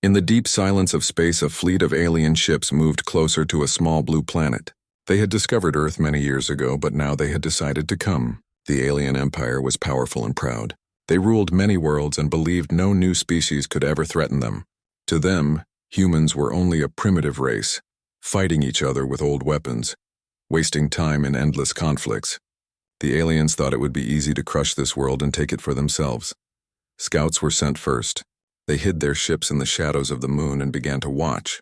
In the deep silence of space, a fleet of alien ships moved closer to a small blue planet. They had discovered Earth many years ago, but now they had decided to come. The alien empire was powerful and proud. They ruled many worlds and believed no new species could ever threaten them. To them, humans were only a primitive race, fighting each other with old weapons, wasting time in endless conflicts. The aliens thought it would be easy to crush this world and take it for themselves. Scouts were sent first. They hid their ships in the shadows of the moon and began to watch.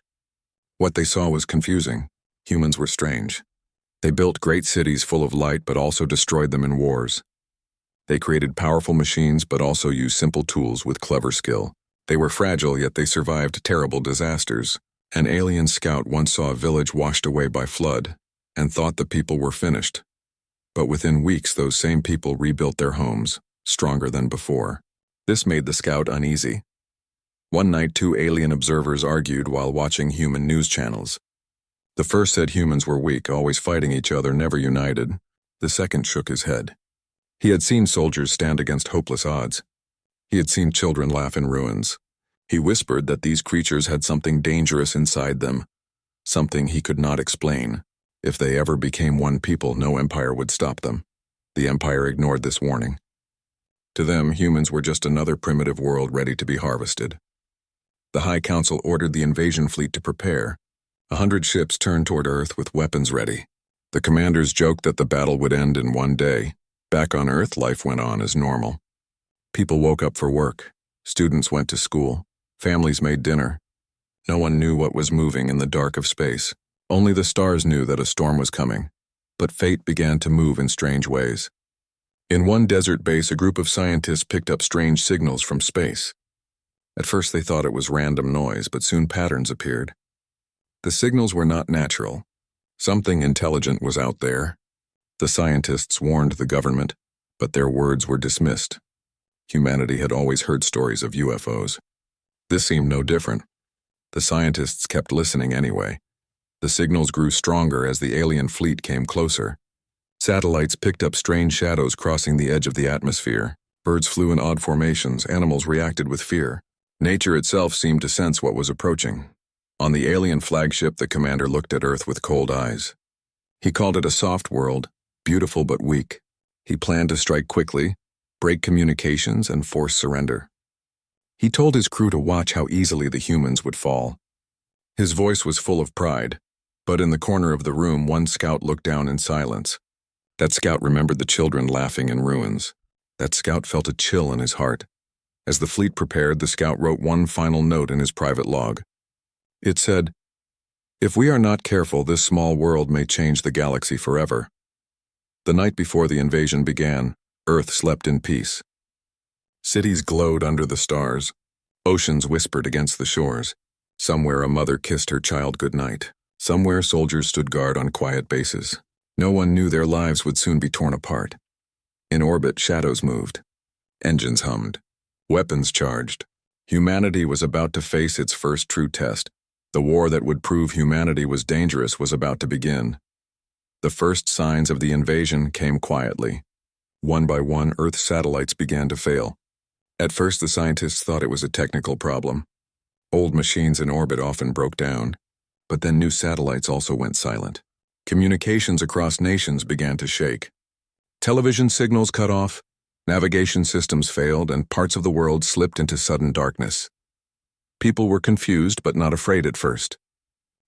What they saw was confusing. Humans were strange. They built great cities full of light but also destroyed them in wars. They created powerful machines but also used simple tools with clever skill. They were fragile, yet they survived terrible disasters. An alien scout once saw a village washed away by flood and thought the people were finished. But within weeks, those same people rebuilt their homes, stronger than before. This made the scout uneasy. One night, two alien observers argued while watching human news channels. The first said humans were weak, always fighting each other, never united. The second shook his head. He had seen soldiers stand against hopeless odds. He had seen children laugh in ruins. He whispered that these creatures had something dangerous inside them, something he could not explain. If they ever became one people, no empire would stop them. The empire ignored this warning. To them, humans were just another primitive world ready to be harvested. The High Council ordered the invasion fleet to prepare. 100 ships turned toward Earth with weapons ready. The commanders joked that the battle would end in one day. Back on Earth, life went on as normal. People woke up for work. Students went to school. Families made dinner. No one knew what was moving in the dark of space. Only the stars knew that a storm was coming. But fate began to move in strange ways. In one desert base, a group of scientists picked up strange signals from space. At first they thought it was random noise, but soon patterns appeared. The signals were not natural. Something intelligent was out there. The scientists warned the government, but their words were dismissed. Humanity had always heard stories of UFOs. This seemed no different. The scientists kept listening anyway. The signals grew stronger as the alien fleet came closer. Satellites picked up strange shadows crossing the edge of the atmosphere. Birds flew in odd formations. Animals reacted with fear. Nature itself seemed to sense what was approaching. On the alien flagship, the commander looked at Earth with cold eyes. He called it a soft world, beautiful but weak. He planned to strike quickly, break communications, and force surrender. He told his crew to watch how easily the humans would fall. His voice was full of pride, but in the corner of the room, one scout looked down in silence. That scout remembered the children laughing in ruins. That scout felt a chill in his heart. As the fleet prepared, the scout wrote one final note in his private log. It said, "If we are not careful, this small world may change the galaxy forever." The night before the invasion began, Earth slept in peace. Cities glowed under the stars. Oceans whispered against the shores. Somewhere a mother kissed her child goodnight. Somewhere soldiers stood guard on quiet bases. No one knew their lives would soon be torn apart. In orbit, shadows moved. Engines hummed. Weapons charged. Humanity was about to face its first true test. The war that would prove humanity was dangerous was about to begin. The first signs of the invasion came quietly. One by one, Earth's satellites began to fail. At first, the scientists thought it was a technical problem. Old machines in orbit often broke down. But then new satellites also went silent. Communications across nations began to shake. Television signals cut off, navigation systems failed, and parts of the world slipped into sudden darkness. People were confused but not afraid at first.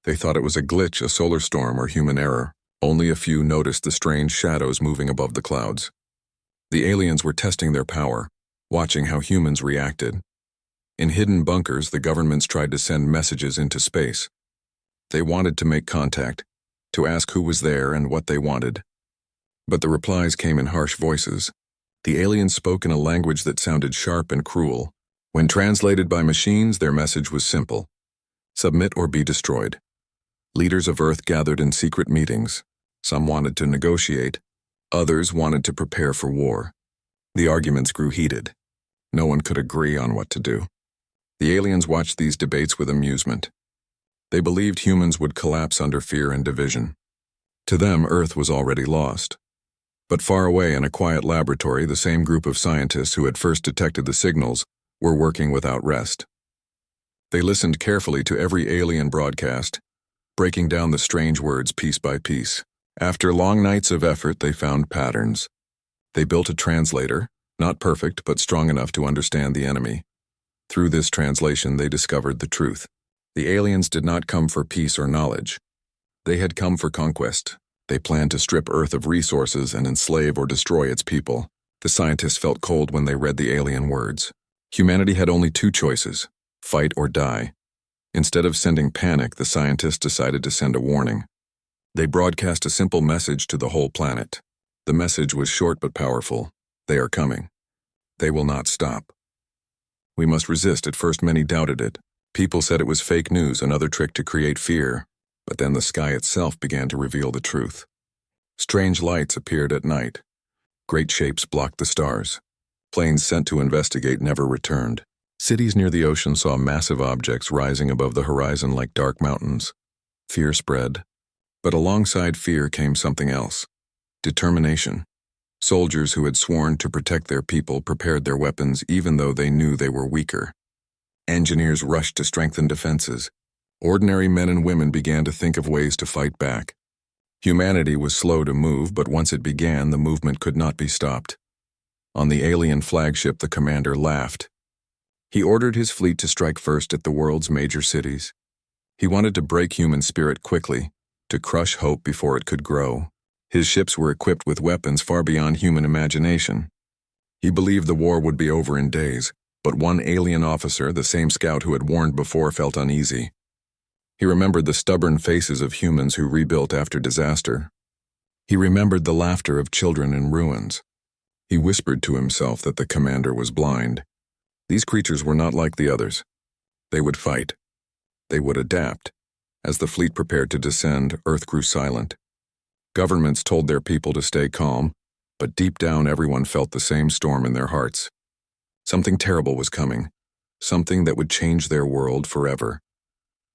They thought it was a glitch, a solar storm, or human error. Only a few noticed the strange shadows moving above the clouds. The aliens were testing their power, watching how humans reacted. In hidden bunkers, the governments tried to send messages into space. They wanted to make contact, to ask who was there and what they wanted. But the replies came in harsh voices. The aliens spoke in a language that sounded sharp and cruel. When translated by machines, their message was simple: submit or be destroyed. Leaders of Earth gathered in secret meetings. Some wanted to negotiate. Others wanted to prepare for war. The arguments grew heated. No one could agree on what to do. The aliens watched these debates with amusement. They believed humans would collapse under fear and division. To them, Earth was already lost. But far away in a quiet laboratory, the same group of scientists who had first detected the signals were working without rest. They listened carefully to every alien broadcast, breaking down the strange words piece by piece. After long nights of effort, they found patterns. They built a translator, not perfect but strong enough to understand the enemy. Through this translation, they discovered the truth. The aliens did not come for peace or knowledge. They had come for conquest. They planned to strip Earth of resources and enslave or destroy its people. The scientists felt cold when they read the alien words. Humanity had only two choices: fight or die. Instead of sending panic, the scientists decided to send a warning. They broadcast a simple message to the whole planet. The message was short but powerful. They are coming. They will not stop. We must resist. At first, many doubted it. People said it was fake news, another trick to create fear. But then the sky itself began to reveal the truth. Strange lights appeared at night. Great shapes blocked the stars. Planes sent to investigate never returned. Cities near the ocean saw massive objects rising above the horizon like dark mountains. Fear spread. But alongside fear came something else: determination. Soldiers who had sworn to protect their people prepared their weapons even though they knew they were weaker. Engineers rushed to strengthen defenses. Ordinary men and women began to think of ways to fight back. Humanity was slow to move, but once it began, the movement could not be stopped. On the alien flagship, the commander laughed. He ordered his fleet to strike first at the world's major cities. He wanted to break human spirit quickly, to crush hope before it could grow. His ships were equipped with weapons far beyond human imagination. He believed the war would be over in days, but one alien officer, the same scout who had warned before, felt uneasy. He remembered the stubborn faces of humans who rebuilt after disaster. He remembered the laughter of children in ruins. He whispered to himself that the commander was blind. These creatures were not like the others. They would fight. They would adapt. As the fleet prepared to descend, Earth grew silent. Governments told their people to stay calm, but deep down everyone felt the same storm in their hearts. Something terrible was coming, something that would change their world forever.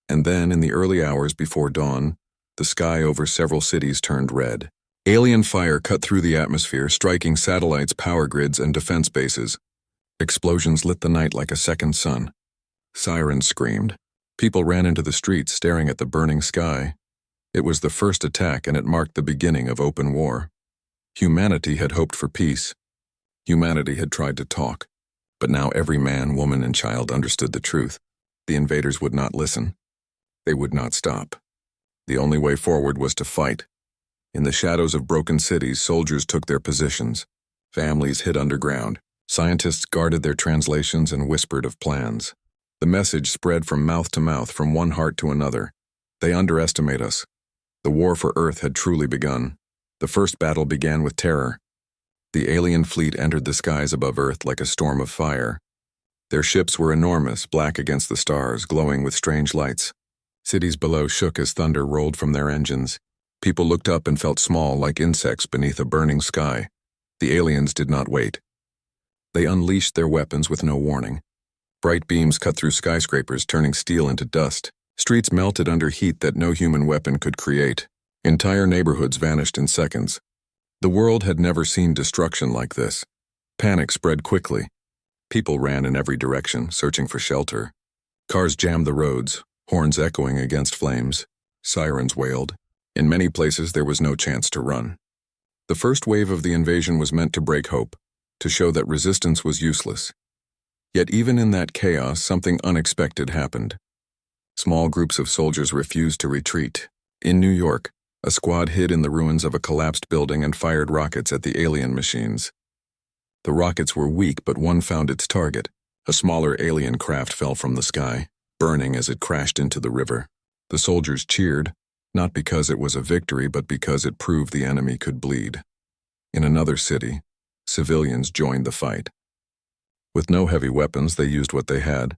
And then, in the early hours before dawn, the sky over several cities turned red. Alien fire cut through the atmosphere, striking satellites, power grids, and defense bases. Explosions lit the night like a second sun. Sirens screamed. People ran into the streets, staring at the burning sky. It was the first attack, and it marked the beginning of open war. Humanity had hoped for peace. Humanity had tried to talk. But now every man, woman, and child understood the truth. The invaders would not listen. They would not stop. The only way forward was to fight. In the shadows of broken cities, soldiers took their positions. Families hid underground. Scientists guarded their translations and whispered of plans. The message spread from mouth to mouth, from one heart to another. They underestimate us. The war for Earth had truly begun. The first battle began with terror. The alien fleet entered the skies above Earth like a storm of fire. Their ships were enormous, black against the stars, glowing with strange lights. Cities below shook as thunder rolled from their engines. People looked up and felt small, like insects beneath a burning sky. The aliens did not wait. They unleashed their weapons with no warning. Bright beams cut through skyscrapers, turning steel into dust. Streets melted under heat that no human weapon could create. Entire neighborhoods vanished in seconds. The world had never seen destruction like this. Panic spread quickly. People ran in every direction, searching for shelter. Cars jammed the roads, horns echoing against flames. Sirens wailed. In many places, there was no chance to run. The first wave of the invasion was meant to break hope, to show that resistance was useless. Yet even in that chaos, something unexpected happened. Small groups of soldiers refused to retreat. In New York, a squad hid in the ruins of a collapsed building and fired rockets at the alien machines. The rockets were weak, but one found its target. A smaller alien craft fell from the sky, burning as it crashed into the river. The soldiers cheered, not because it was a victory, but because it proved the enemy could bleed. In another city, civilians joined the fight. With no heavy weapons, they used what they had.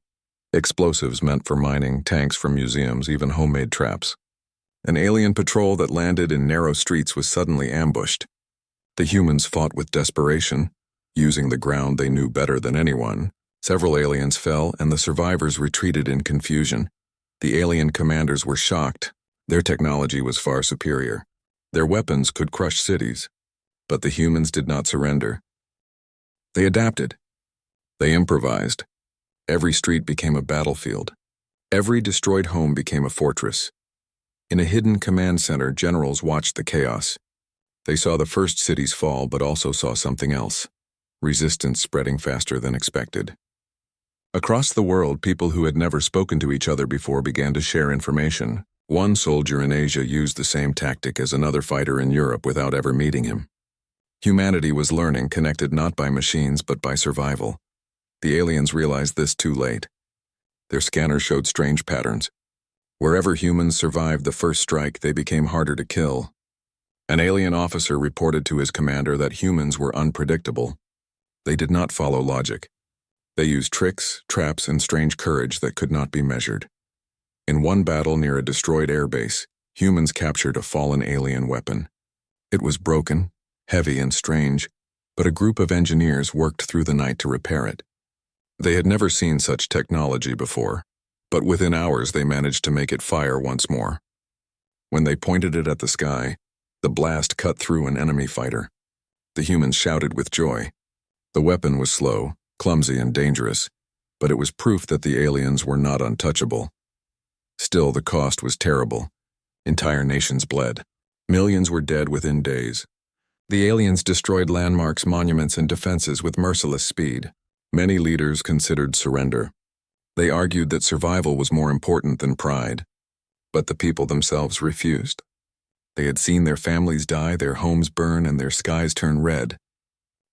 Explosives meant for mining, tanks for museums, even homemade traps. An alien patrol that landed in narrow streets was suddenly ambushed. The humans fought with desperation, using the ground they knew better than anyone. Several aliens fell, and the survivors retreated in confusion. The alien commanders were shocked. Their technology was far superior. Their weapons could crush cities. But the humans did not surrender. They adapted. They improvised. Every street became a battlefield. Every destroyed home became a fortress. In a hidden command center, generals watched the chaos. They saw the first cities fall, but also saw something else: resistance spreading faster than expected. Across the world, people who had never spoken to each other before began to share information. One soldier in Asia used the same tactic as another fighter in Europe without ever meeting him. Humanity was learning, connected not by machines but by survival. The aliens realized this too late. Their scanners showed strange patterns. Wherever humans survived the first strike, they became harder to kill. An alien officer reported to his commander that humans were unpredictable. They did not follow logic. They used tricks, traps, and strange courage that could not be measured. In one battle near a destroyed airbase, humans captured a fallen alien weapon. It was broken, heavy, and strange, but a group of engineers worked through the night to repair it. They had never seen such technology before, but within hours they managed to make it fire once more. When they pointed it at the sky, the blast cut through an enemy fighter. The humans shouted with joy. The weapon was slow, clumsy, and dangerous, but it was proof that the aliens were not untouchable. Still, the cost was terrible. Entire nations bled. Millions were dead within days. The aliens destroyed landmarks, monuments, and defenses with merciless speed. Many leaders considered surrender. They argued that survival was more important than pride. But the people themselves refused. They had seen their families die, their homes burn, and their skies turn red.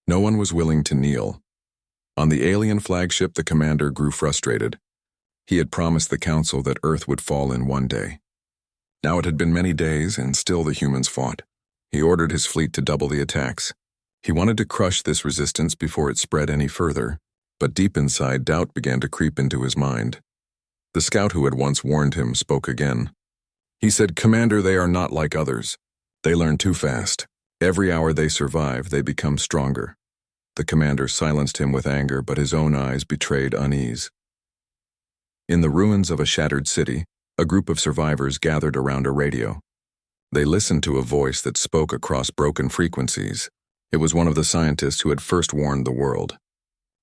No one was willing to kneel. On the alien flagship, the commander grew frustrated. He had promised the council that Earth would fall in one day. Now it had been many days, and still the humans fought. He ordered his fleet to double the attacks. He wanted to crush this resistance before it spread any further, but deep inside, doubt began to creep into his mind. The scout who had once warned him spoke again. He said, "Commander, they are not like others. They learn too fast. Every hour they survive, they become stronger." The commander silenced him with anger, but his own eyes betrayed unease. In the ruins of a shattered city, a group of survivors gathered around a radio. They listened to a voice that spoke across broken frequencies. It was one of the scientists who had first warned the world.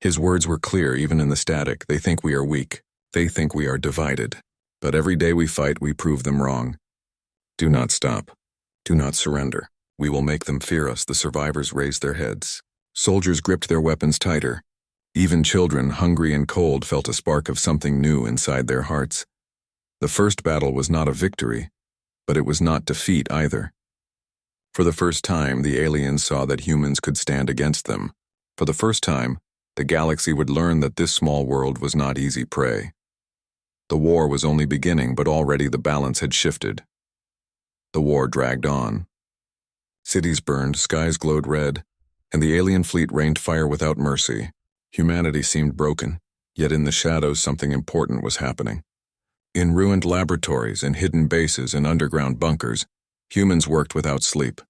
His words were clear even in the static. "They think we are weak. They think we are divided. But every day we fight, we prove them wrong. Do not stop. Do not surrender. We will make them fear us." The survivors raised their heads. Soldiers gripped their weapons tighter. Even children, hungry and cold, felt a spark of something new inside their hearts. The first battle was not a victory, but it was not defeat either. For the first time, the aliens saw that humans could stand against them. For the first time, the galaxy would learn that this small world was not easy prey. The war was only beginning, but already the balance had shifted. The war dragged on. Cities burned, skies glowed red, and the alien fleet rained fire without mercy. Humanity seemed broken, yet in the shadows something important was happening. In ruined laboratories, in hidden bases, and underground bunkers, humans worked without sleep.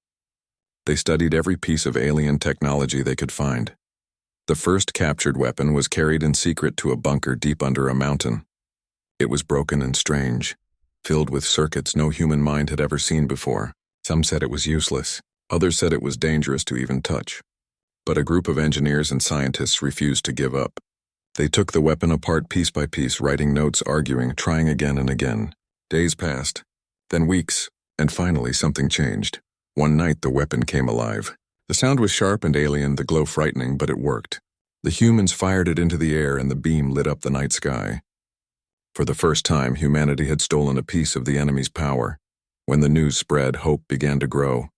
They studied every piece of alien technology they could find. The first captured weapon was carried in secret to a bunker deep under a mountain. It was broken and strange, filled with circuits no human mind had ever seen before. Some said it was useless. Others said it was dangerous to even touch. But a group of engineers and scientists refused to give up. They took the weapon apart piece by piece, writing notes, arguing, trying again and again. Days passed, then weeks, and finally something changed. One night the weapon came alive. The sound was sharp and alien, the glow frightening, but it worked. The humans fired it into the air and the beam lit up the night sky. For the first time, humanity had stolen a piece of the enemy's power. When the news spread, hope began to grow.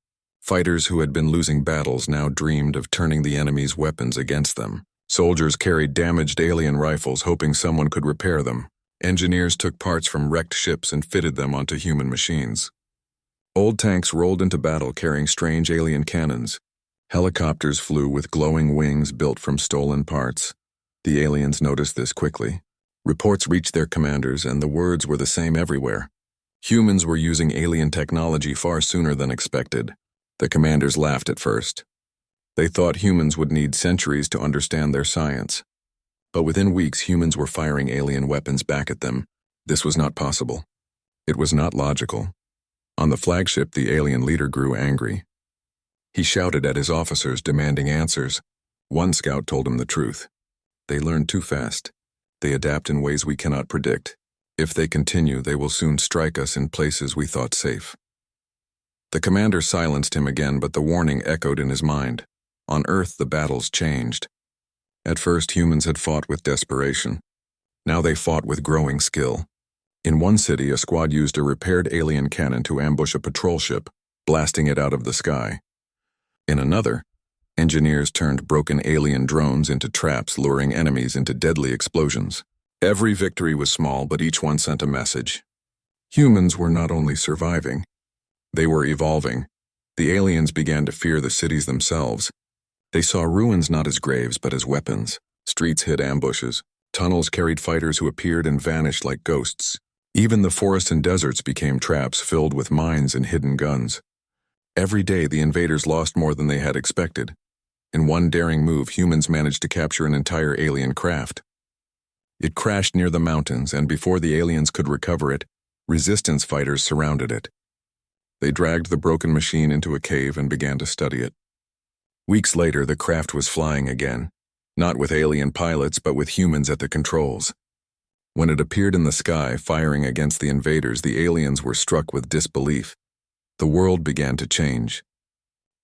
Fighters who had been losing battles now dreamed of turning the enemy's weapons against them. Soldiers carried damaged alien rifles, hoping someone could repair them. Engineers took parts from wrecked ships and fitted them onto human machines. Old tanks rolled into battle carrying strange alien cannons. Helicopters flew with glowing wings built from stolen parts. The aliens noticed this quickly. Reports reached their commanders, and the words were the same everywhere. Humans were using alien technology far sooner than expected. The commanders laughed at first. They thought humans would need centuries to understand their science. But within weeks, humans were firing alien weapons back at them. This was not possible. It was not logical. On the flagship, the alien leader grew angry. He shouted at his officers, demanding answers. One scout told him the truth. "They learn too fast. They adapt in ways we cannot predict. If they continue, they will soon strike us in places we thought safe. The commander silenced him again, but the warning echoed in his mind. On Earth, the battles changed. At first, humans had fought with desperation. Now they fought with growing skill. In one city, a squad used a repaired alien cannon to ambush a patrol ship, blasting it out of the sky. In another, engineers turned broken alien drones into traps, luring enemies into deadly explosions. Every victory was small, but each one sent a message. Humans were not only surviving, they were evolving. The aliens began to fear the cities themselves. They saw ruins not as graves, but as weapons. Streets hid ambushes. Tunnels carried fighters who appeared and vanished like ghosts. Even the forests and deserts became traps filled with mines and hidden guns. Every day, the invaders lost more than they had expected. In one daring move, humans managed to capture an entire alien craft. It crashed near the mountains, and before the aliens could recover it, resistance fighters surrounded it. They dragged the broken machine into a cave and began to study it. Weeks later, the craft was flying again, not with alien pilots, but with humans at the controls. When it appeared in the sky, firing against the invaders, the aliens were struck with disbelief. The world began to change.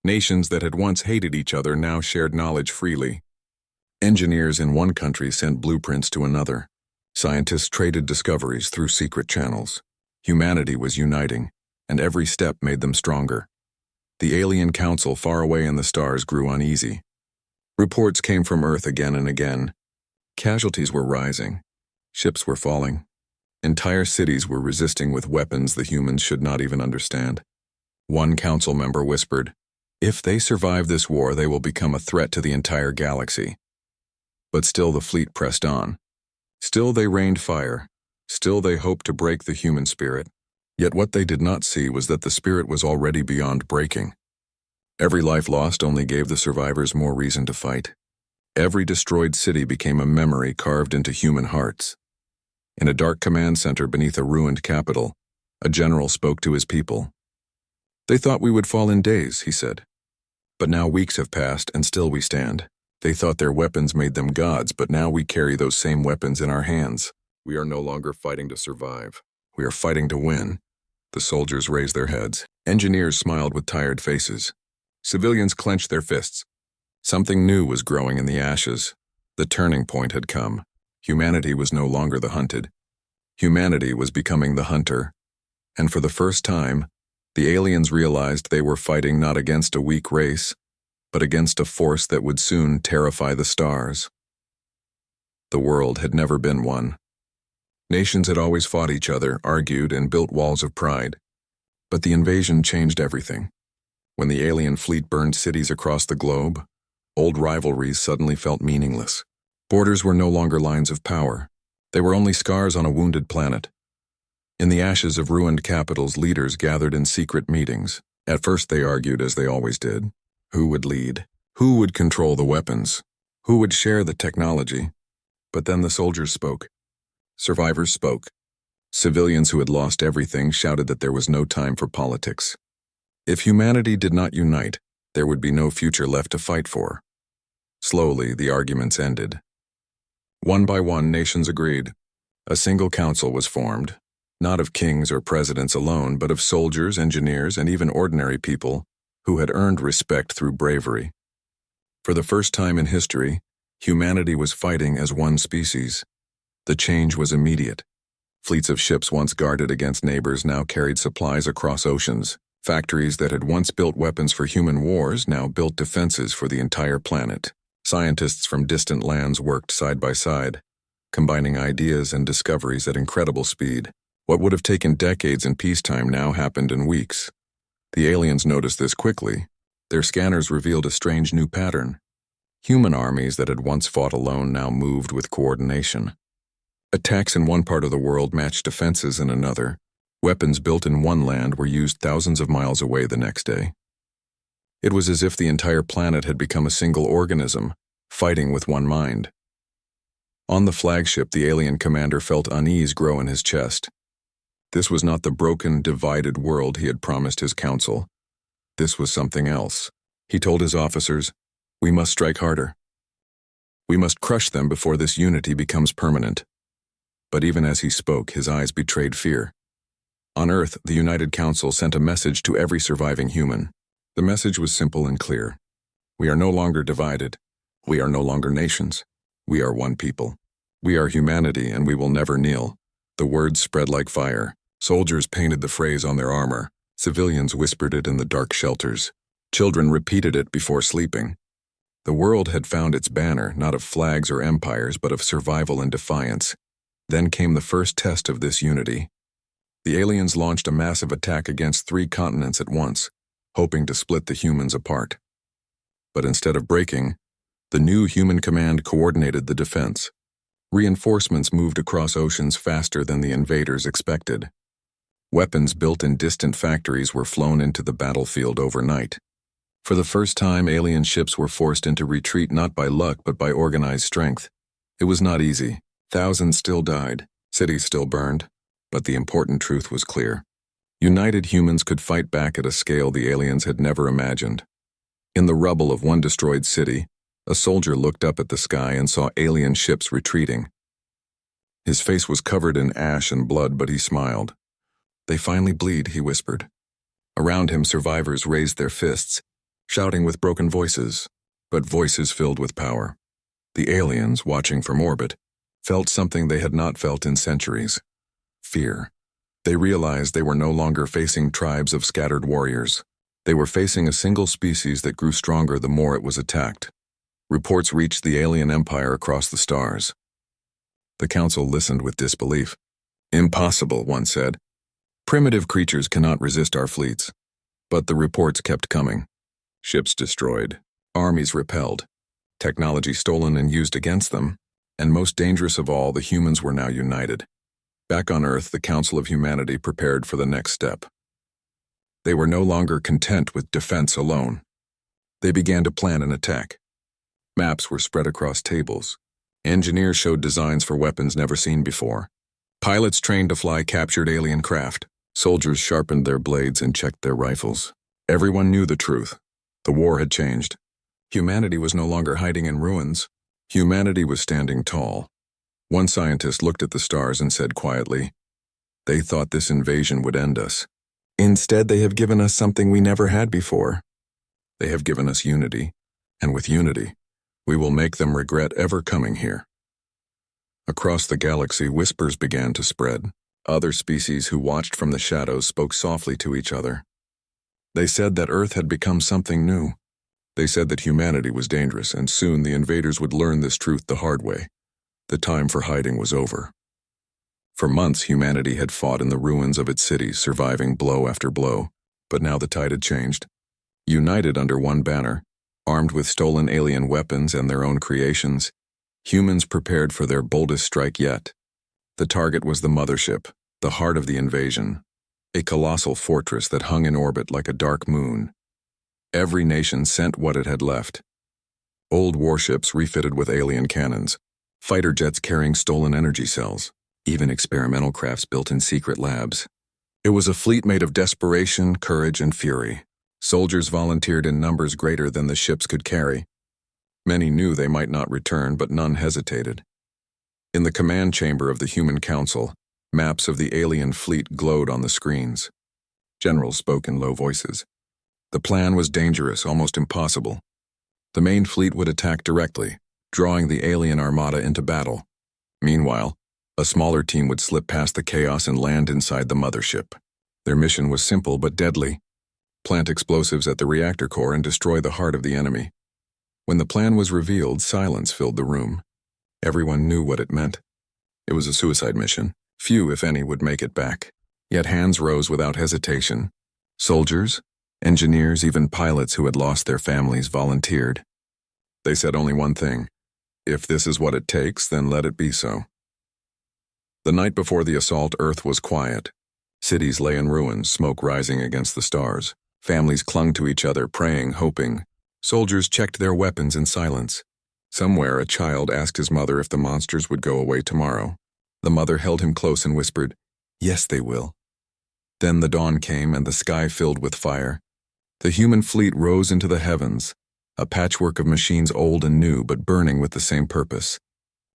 Nations that had once hated each other now shared knowledge freely. Engineers in one country sent blueprints to another. Scientists traded discoveries through secret channels. Humanity was uniting, and every step made them stronger. The alien council far away in the stars grew uneasy. Reports came from Earth again and again. Casualties were rising. Ships were falling. Entire cities were resisting with weapons the humans should not even understand. One council member whispered, "If they survive this war, they will become a threat to the entire galaxy." But still the fleet pressed on. Still they rained fire. Still they hoped to break the human spirit. Yet what they did not see was that the spirit was already beyond breaking. Every life lost only gave the survivors more reason to fight. Every destroyed city became a memory carved into human hearts. In a dark command center beneath a ruined capital, a general spoke to his people. "They thought we would fall in days," he said. "But now weeks have passed and still we stand. They thought their weapons made them gods, but now we carry those same weapons in our hands. We are no longer fighting to survive. We are fighting to win." The soldiers raised their heads. Engineers smiled with tired faces. Civilians clenched their fists. Something new was growing in the ashes. The turning point had come. Humanity was no longer the hunted. Humanity was becoming the hunter. And for the first time, the aliens realized they were fighting not against a weak race, but against a force that would soon terrify the stars. The world had never been one. Nations had always fought each other, argued, and built walls of pride. But the invasion changed everything. When the alien fleet burned cities across the globe, old rivalries suddenly felt meaningless. Borders were no longer lines of power. They were only scars on a wounded planet. In the ashes of ruined capitals, leaders gathered in secret meetings. At first they argued, as they always did. Who would lead? Who would control the weapons? Who would share the technology? But then the soldiers spoke. Survivors spoke. Civilians who had lost everything shouted that there was no time for politics. If humanity did not unite, there would be no future left to fight for. Slowly, the arguments ended. One by one, nations agreed. A single council was formed, not of kings or presidents alone, but of soldiers, engineers, and even ordinary people who had earned respect through bravery. For the first time in history, humanity was fighting as one species. The change was immediate. Fleets of ships once guarded against neighbors now carried supplies across oceans. Factories that had once built weapons for human wars now built defenses for the entire planet. Scientists from distant lands worked side by side, combining ideas and discoveries at incredible speed. What would have taken decades in peacetime now happened in weeks. The aliens noticed this quickly. Their scanners revealed a strange new pattern. Human armies that had once fought alone now moved with coordination. Attacks in one part of the world matched defenses in another. Weapons built in one land were used thousands of miles away the next day. It was as if the entire planet had become a single organism, fighting with one mind. On the flagship, the alien commander felt unease grow in his chest. This was not the broken, divided world he had promised his council. This was something else. He told his officers, "We must strike harder. We must crush them before this unity becomes permanent." But even as he spoke, his eyes betrayed fear. On Earth, the United Council sent a message to every surviving human. The message was simple and clear. We are no longer divided. We are no longer nations. We are one people. We are humanity, and we will never kneel. The words spread like fire. Soldiers painted the phrase on their armor. Civilians whispered it in the dark shelters. Children repeated it before sleeping. The world had found its banner, not of flags or empires, but of survival and defiance. Then came the first test of this unity. The aliens launched a massive attack against 3 continents at once, hoping to split the humans apart. But instead of breaking, the new human command coordinated the defense. Reinforcements moved across oceans faster than the invaders expected. Weapons built in distant factories were flown into the battlefield overnight. For the first time, alien ships were forced into retreat not by luck but by organized strength. It was not easy. Thousands still died, cities still burned, but the important truth was clear. United humans could fight back at a scale the aliens had never imagined. In the rubble of one destroyed city, a soldier looked up at the sky and saw alien ships retreating. His face was covered in ash and blood, but he smiled. "They finally bleed," he whispered. Around him, survivors raised their fists, shouting with broken voices, but voices filled with power. The aliens, watching from orbit, felt something they had not felt in centuries: fear. They realized they were no longer facing tribes of scattered warriors. They were facing a single species that grew stronger the more it was attacked. Reports reached the alien empire across the stars. The council listened with disbelief. "Impossible," one said. "Primitive creatures cannot resist our fleets." But the reports kept coming. Ships destroyed, armies repelled, technology stolen and used against them, and most dangerous of all, the humans were now united. Back on Earth, the Council of Humanity prepared for the next step. They were no longer content with defense alone. They began to plan an attack. Maps were spread across tables. Engineers showed designs for weapons never seen before. Pilots trained to fly captured alien craft. Soldiers sharpened their blades and checked their rifles. Everyone knew the truth. The war had changed. Humanity was no longer hiding in ruins. Humanity was standing tall. One scientist looked at the stars and said quietly, "They thought this invasion would end us. Instead, they have given us something we never had before. They have given us unity, and with unity, we will make them regret ever coming here." Across the galaxy, whispers began to spread. Other species who watched from the shadows spoke softly to each other. They said that Earth had become something new. They said that humanity was dangerous, and soon the invaders would learn this truth the hard way. The time for hiding was over. For months, humanity had fought in the ruins of its cities, surviving blow after blow. But now the tide had changed. United under one banner, armed with stolen alien weapons and their own creations, humans prepared for their boldest strike yet. The target was the mothership, the heart of the invasion, a colossal fortress that hung in orbit like a dark moon. Every nation sent what it had left. Old warships refitted with alien cannons, fighter jets carrying stolen energy cells, even experimental crafts built in secret labs. It was a fleet made of desperation, courage, and fury. Soldiers volunteered in numbers greater than the ships could carry. Many knew they might not return, but none hesitated. In the command chamber of the Human Council, maps of the alien fleet glowed on the screens. Generals spoke in low voices. The plan was dangerous, almost impossible. The main fleet would attack directly, drawing the alien armada into battle. Meanwhile, a smaller team would slip past the chaos and land inside the mothership. Their mission was simple but deadly: plant explosives at the reactor core and destroy the heart of the enemy. When the plan was revealed, silence filled the room. Everyone knew what it meant. It was a suicide mission. Few, if any, would make it back. Yet hands rose without hesitation. Soldiers, engineers, even pilots who had lost their families volunteered. They said only one thing: if this is what it takes, then let it be so. The night before the assault, Earth was quiet. Cities lay in ruins, smoke rising against the stars. Families clung to each other, praying, hoping. Soldiers checked their weapons in silence. Somewhere, a child asked his mother if the monsters would go away tomorrow. The mother held him close and whispered, "Yes, they will." Then the dawn came and the sky filled with fire. The human fleet rose into the heavens, a patchwork of machines old and new but burning with the same purpose.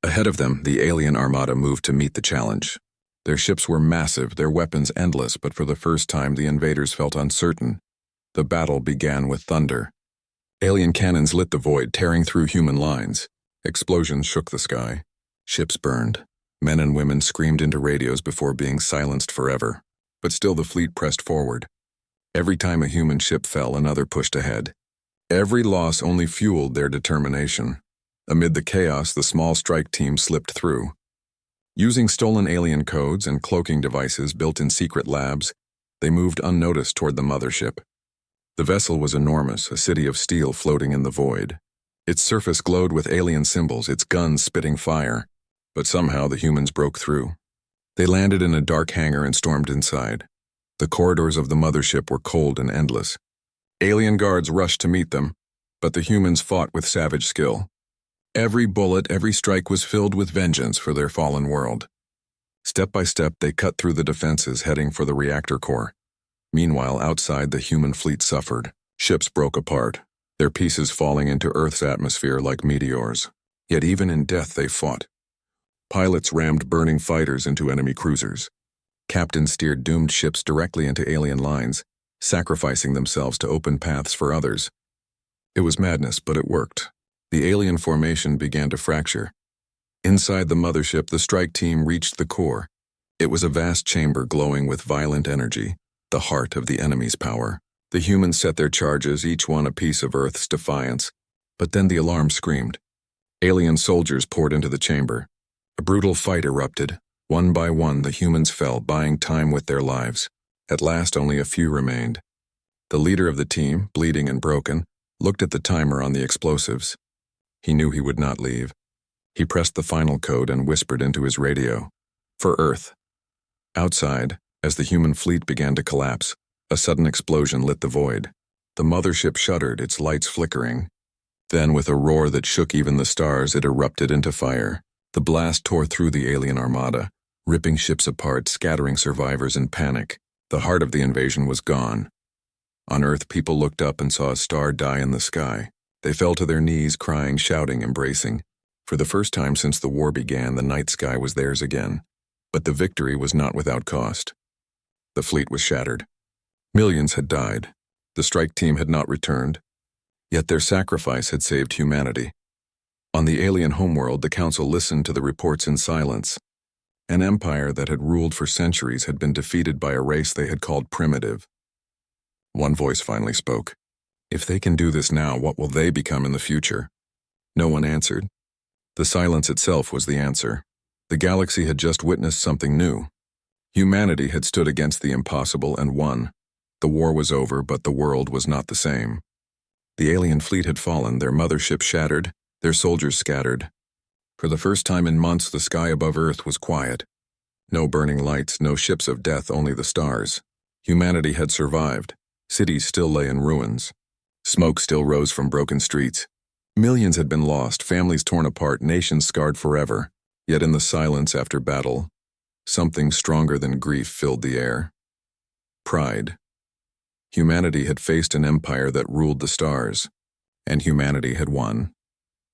Ahead of them, the alien armada moved to meet the challenge. Their ships were massive, their weapons endless, but for the first time the invaders felt uncertain. The battle began with thunder. Alien cannons lit the void, tearing through human lines. Explosions shook the sky. Ships burned. Men and women screamed into radios before being silenced forever. But still the fleet pressed forward. Every time a human ship fell, another pushed ahead. Every loss only fueled their determination. Amid the chaos, the small strike team slipped through. Using stolen alien codes and cloaking devices built in secret labs, they moved unnoticed toward the mothership. The vessel was enormous, a city of steel floating in the void. Its surface glowed with alien symbols, its guns spitting fire. But somehow the humans broke through. They landed in a dark hangar and stormed inside. The corridors of the mothership were cold and endless. Alien guards rushed to meet them, but the humans fought with savage skill. Every bullet, every strike was filled with vengeance for their fallen world. Step by step, they cut through the defenses, heading for the reactor core. Meanwhile, outside, the human fleet suffered. Ships broke apart, their pieces falling into Earth's atmosphere like meteors. Yet even in death, they fought. Pilots rammed burning fighters into enemy cruisers. Captains steered doomed ships directly into alien lines, sacrificing themselves to open paths for others. It was madness, but it worked. The alien formation began to fracture. Inside the mothership, the strike team reached the core. It was a vast chamber glowing with violent energy, the heart of the enemy's power. The humans set their charges, each one a piece of Earth's defiance. But then the alarm screamed. Alien soldiers poured into the chamber. A brutal fight erupted. One by one, the humans fell, buying time with their lives. At last, only a few remained. The leader of the team, bleeding and broken, looked at the timer on the explosives. He knew he would not leave. He pressed the final code and whispered into his radio. For Earth. Outside, as the human fleet began to collapse, a sudden explosion lit the void. The mothership shuddered, its lights flickering. Then, with a roar that shook even the stars, it erupted into fire. The blast tore through the alien armada, ripping ships apart, scattering survivors in panic. The heart of the invasion was gone. On Earth, people looked up and saw a star die in the sky. They fell to their knees, crying, shouting, embracing. For the first time since the war began, the night sky was theirs again. But the victory was not without cost. The fleet was shattered. Millions had died. The strike team had not returned. Yet their sacrifice had saved humanity. On the alien homeworld, the council listened to the reports in silence. An empire that had ruled for centuries had been defeated by a race they had called primitive. One voice finally spoke. If they can do this now, what will they become in the future? No one answered. The silence itself was the answer. The galaxy had just witnessed something new. Humanity had stood against the impossible and won. The war was over, but the world was not the same. The alien fleet had fallen, their mothership shattered, their soldiers scattered. For the first time in months, the sky above Earth was quiet. No burning lights, no ships of death, only the stars. Humanity had survived. Cities still lay in ruins. Smoke still rose from broken streets. Millions had been lost, families torn apart, nations scarred forever. Yet in the silence after battle, something stronger than grief filled the air. Pride. Humanity had faced an empire that ruled the stars, and humanity had won.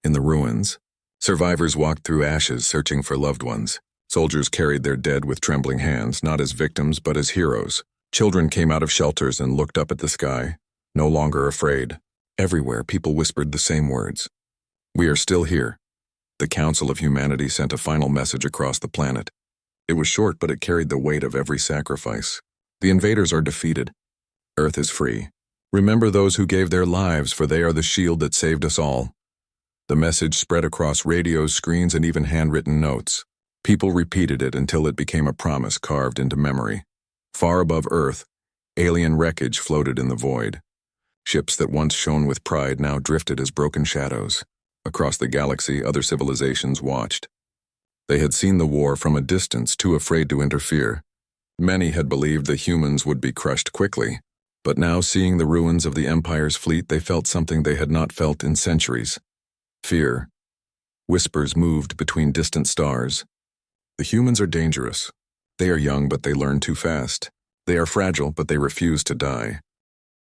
In the ruins, survivors walked through ashes searching for loved ones. Soldiers carried their dead with trembling hands, not as victims but as heroes. Children came out of shelters and looked up at the sky, no longer afraid. Everywhere, people whispered the same words. We are still here. The Council of Humanity sent a final message across the planet. It was short, but it carried the weight of every sacrifice. The invaders are defeated. Earth is free. Remember those who gave their lives, for they are the shield that saved us all. The message spread across radios, screens, and even handwritten notes. People repeated it until it became a promise carved into memory. Far above Earth, alien wreckage floated in the void. Ships that once shone with pride now drifted as broken shadows. Across the galaxy, other civilizations watched. They had seen the war from a distance, too afraid to interfere. Many had believed the humans would be crushed quickly, but now, seeing the ruins of the Empire's fleet, they felt something they had not felt in centuries. Fear. Whispers moved between distant stars. The humans are dangerous. They are young, but they learn too fast. They are fragile, but they refuse to die.